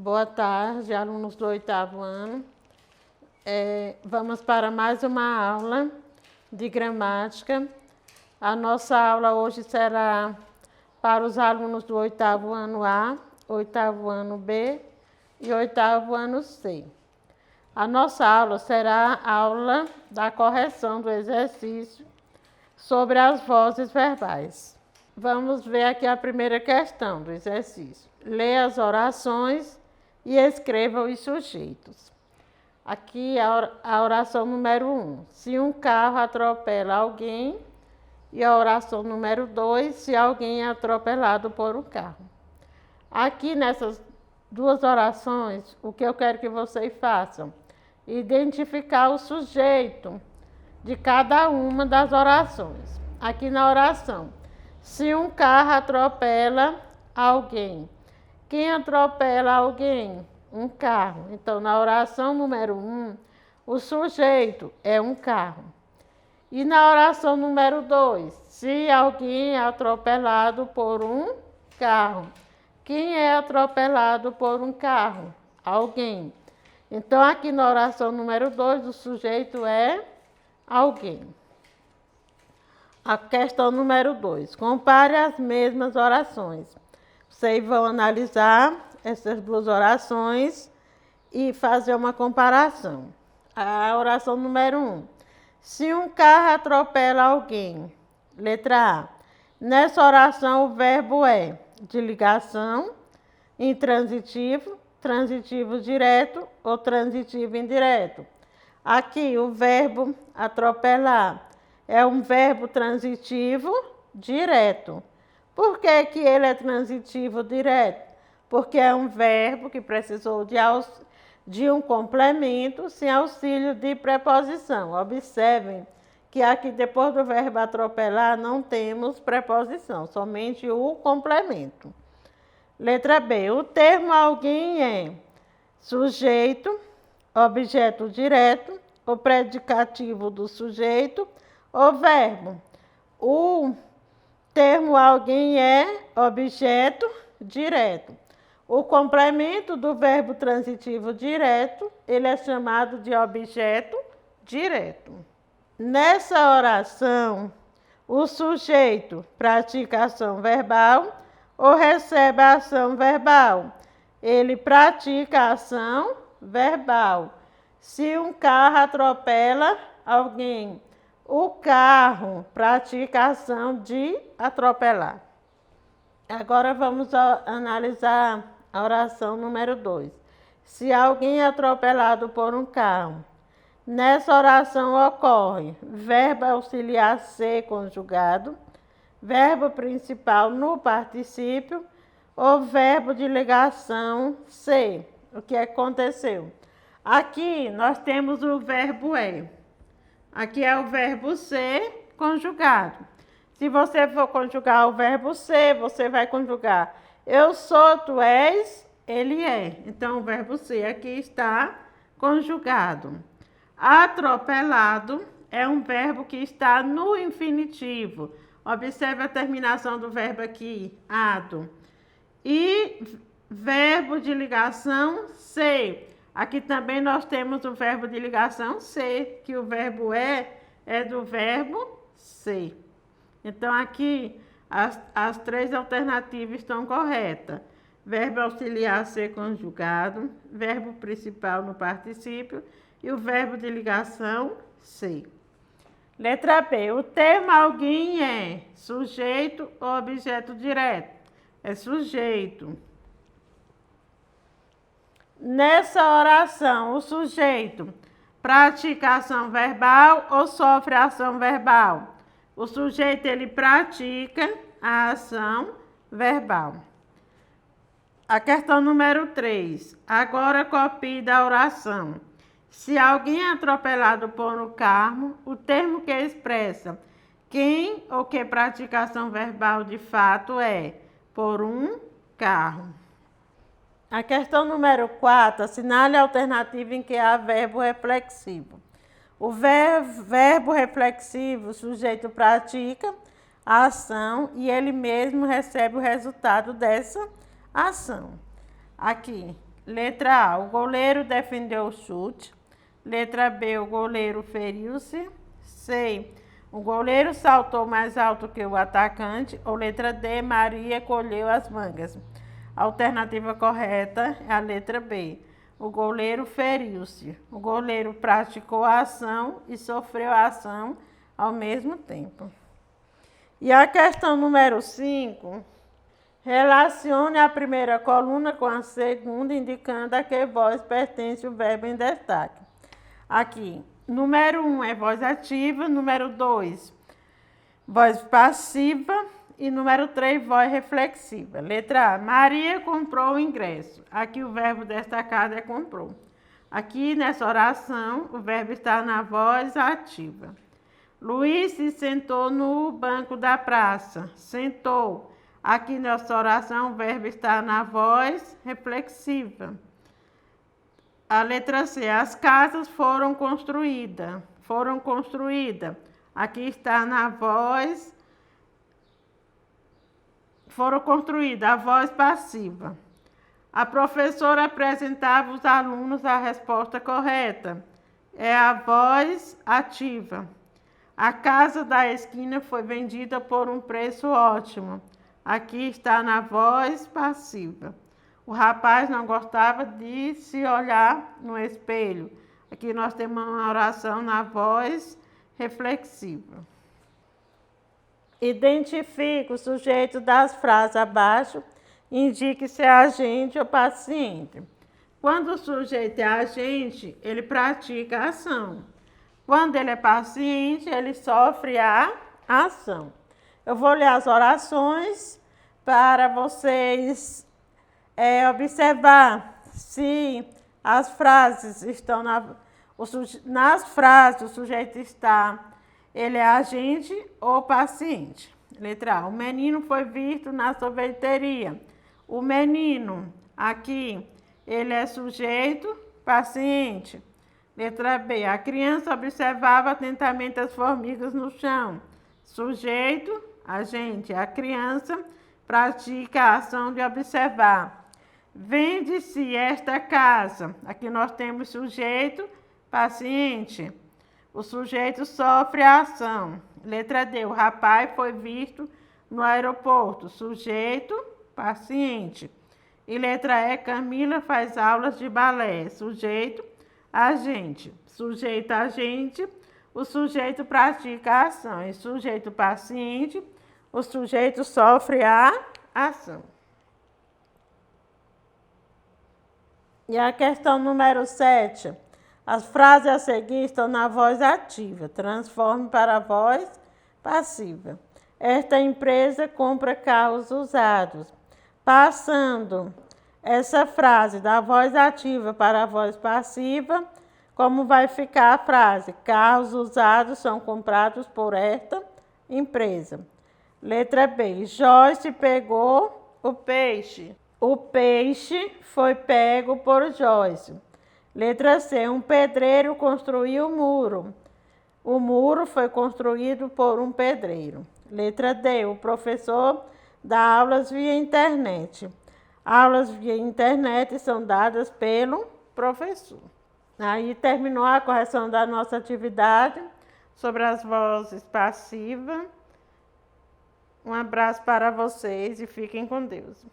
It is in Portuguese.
Boa tarde, alunos do 8º ano. Vamos para mais uma aula de gramática. A nossa aula hoje será para os alunos do 8º ano A, 8º ano B e 8º ano C. A nossa aula será a aula da correção do exercício sobre as vozes verbais. Vamos ver aqui a primeira questão do exercício. Leia as orações e escreva os sujeitos. Aqui a oração número 1. Se um carro atropela alguém. E a oração número 2. Se alguém é atropelado por um carro. Aqui nessas duas orações, o que eu quero que vocês façam? Identificar o sujeito de cada uma das orações. Aqui na oração. Se um carro atropela alguém. Quem atropela alguém? Um carro. Então, na oração número 1, o sujeito é um carro. E na oração número 2, se alguém é atropelado por um carro. Quem é atropelado por um carro? Alguém. Então, aqui na oração número 2, o sujeito é alguém. A questão número 2. Compare as mesmas orações. Vocês vão analisar essas duas orações e fazer uma comparação. A oração número 1. Se um carro atropela alguém. Letra A. Nessa oração, o verbo é de ligação, intransitivo, transitivo direto ou transitivo indireto. Aqui, o verbo atropelar é um verbo transitivo direto. Por que que ele é transitivo direto? Porque é um verbo que precisou de um complemento sem auxílio de preposição. Observem que aqui depois do verbo atropelar não temos preposição, somente o complemento. Letra B. O termo alguém é sujeito, objeto direto, o predicativo do sujeito, o verbo. O termo alguém é objeto direto. O complemento do verbo transitivo direto, ele é chamado de objeto direto. Nessa oração, o sujeito pratica ação verbal ou recebe a ação verbal. Ele pratica a ação verbal. Se um carro atropela alguém, o carro pratica a ação de atropelar. Agora vamos analisar a oração número 2. Se alguém é atropelado por um carro. Nessa oração ocorre verbo auxiliar ser conjugado, verbo principal no particípio ou verbo de ligação ser. O que aconteceu? Aqui nós temos o verbo é. Aqui é o verbo ser conjugado. Se você for conjugar o verbo ser, você vai conjugar eu sou, tu és, ele é. Então, o verbo ser aqui está conjugado. Atropelado é um verbo que está no infinitivo. Observe a terminação do verbo aqui, ado. E verbo de ligação ser. Aqui também nós temos o verbo de ligação ser, que o verbo é do verbo ser. Então, aqui, as três alternativas estão corretas. Verbo auxiliar ser conjugado, verbo principal no particípio e o verbo de ligação ser. Letra B. O termo alguém é sujeito ou objeto direto? É sujeito. Nessa oração, o sujeito pratica ação verbal ou sofre ação verbal? O sujeito, ele pratica a ação verbal. A questão número 3. Agora copie da oração. Se alguém é atropelado por um carro, o termo que expressa quem ou que pratica ação verbal de fato é por um carro. A questão número 4. Assinale a alternativa em que há verbo reflexivo. O verbo reflexivo, o sujeito pratica a ação e ele mesmo recebe o resultado dessa ação. Aqui, Letra A, o goleiro defendeu o chute. Letra B, o goleiro feriu-se. C, o goleiro saltou mais alto que o atacante. Ou letra D, Maria colheu as mangas. A alternativa correta é a letra B. O goleiro feriu-se. O goleiro praticou a ação e sofreu a ação ao mesmo tempo. E a questão número 5, relacione a primeira coluna com a segunda, indicando a que voz pertence o verbo em destaque. Aqui, número 1 é voz ativa, número 2, voz passiva e número 3, voz reflexiva. Letra A, Maria comprou o ingresso. Aqui o verbo destacado é comprou. Aqui nessa oração, o verbo está na voz ativa. Luiz se sentou no banco da praça. Sentou. Aqui nessa oração, o verbo está na voz reflexiva. A letra C, as casas foram construídas. Foram construídas. Aqui está na voz. Foram construídas, a voz passiva. A professora apresentava aos alunos a resposta correta. É a voz ativa. A casa da esquina foi vendida por um preço ótimo. Aqui está na voz passiva. O rapaz não gostava de se olhar no espelho. Aqui nós temos uma oração na voz reflexiva. Identifique o sujeito das frases abaixo e indique se é agente ou paciente. Quando o sujeito é agente, ele pratica a ação. Quando ele é paciente, ele sofre a ação. Eu vou ler as orações para vocês observar se as frases estão nas frases o sujeito está, ele é agente ou paciente. Letra A, o menino foi visto na sorveteria. O menino, aqui, ele é sujeito, paciente. Letra B, a criança observava atentamente as formigas no chão. Sujeito, agente. A criança pratica a ação de observar. Vende-se esta casa. Aqui nós temos sujeito, paciente. O sujeito sofre a ação. Letra D, o rapaz foi visto no aeroporto. Sujeito, paciente. E letra E, Camila faz aulas de balé. Sujeito, agente. Sujeito, agente. O sujeito pratica a ação. E sujeito, paciente. O sujeito sofre a ação. E a questão número 7. As frases a seguir estão na voz ativa. Transforme para a voz passiva. Esta empresa compra carros usados. Passando essa frase da voz ativa para a voz passiva, como vai ficar a frase? Carros usados são comprados por esta empresa. Letra B. Joyce pegou o peixe. O peixe foi pego por Joyce. Letra C. Um pedreiro construiu o muro. O muro foi construído por um pedreiro. Letra D. O professor dá aulas via internet. Aulas via internet são dadas pelo professor. Aí terminou a correção da nossa atividade sobre as vozes passivas. Um abraço para vocês e fiquem com Deus.